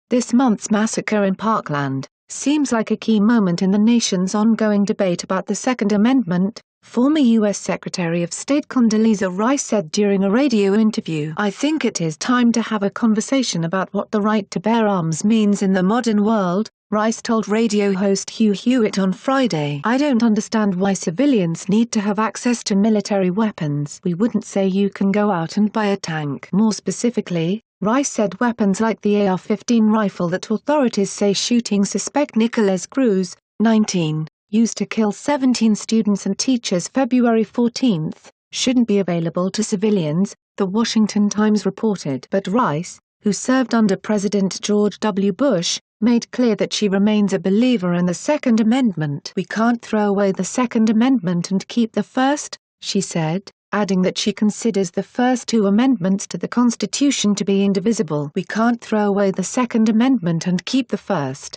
This month's massacre in Parkland seems like a key moment in the nation's ongoing debate about the Second Amendment, former U.S. Secretary of State Condoleezza Rice said during a radio interview. "I think it is time to have a conversation about what the right to bear arms means in the modern world," Rice told radio host Hugh Hewitt on Friday. "I don't understand why civilians need to have access to military weapons. We wouldn't say you can go out and buy a tank." More specifically, Rice said weapons like the AR-15 rifle that authorities say shooting suspect Nicholas Cruz, 19, used to kill 17 students and teachers February 14, shouldn't be available to civilians, The Washington Times reported. But Rice, who served under President George W. Bush, made clear that she remains a believer in the Second Amendment. "We can't throw away the Second Amendment and keep the First," she said, adding that she considers the first two amendments to the Constitution to be indivisible. "We can't throw away the Second Amendment and keep the First."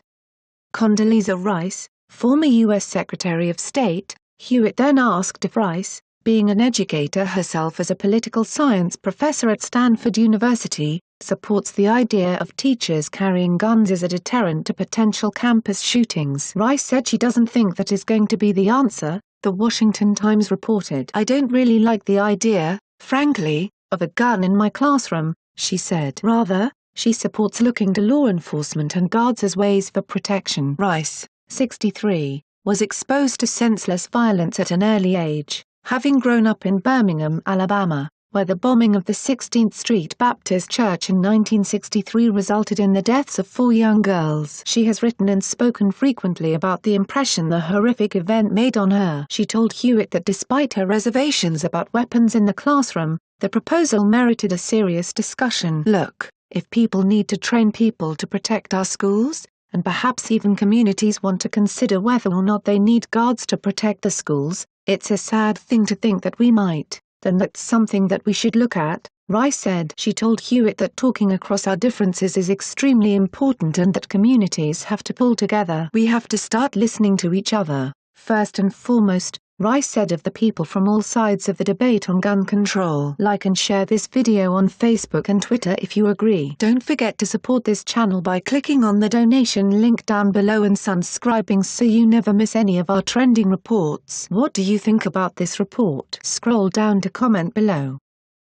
Condoleezza Rice, former U.S. Secretary of State, Hewitt then asked if Rice, being an educator herself as a political science professor at Stanford University, supports the idea of teachers carrying guns as a deterrent to potential campus shootings. Rice said she doesn't think that is going to be the answer, The Washington Times reported. "I don't really like the idea, frankly, of a gun in my classroom," she said. Rather, she supports looking to law enforcement and guards as ways for protection. Rice, 63, was exposed to senseless violence at an early age, having grown up in Birmingham, Alabama, where the bombing of the 16th Street Baptist Church in 1963 resulted in the deaths of 4 young girls. She has written and spoken frequently about the impression the horrific event made on her. She told Hewitt that despite her reservations about weapons in the classroom, the proposal merited a serious discussion. "Look, if people need to train people to protect our schools, and perhaps even communities want to consider whether or not they need guards to protect the schools, it's a sad thing to think that we might, then that's something that we should look at," Rice said. She told Hewitt that talking across our differences is extremely important and that communities have to pull together. "We have to start listening to each other, first and foremost," Rice said of the people from all sides of the debate on gun control. Like and share this video on Facebook and Twitter if you agree. Don't forget to support this channel by clicking on the donation link down below and subscribing so you never miss any of our trending reports. What do you think about this report? Scroll down to comment below.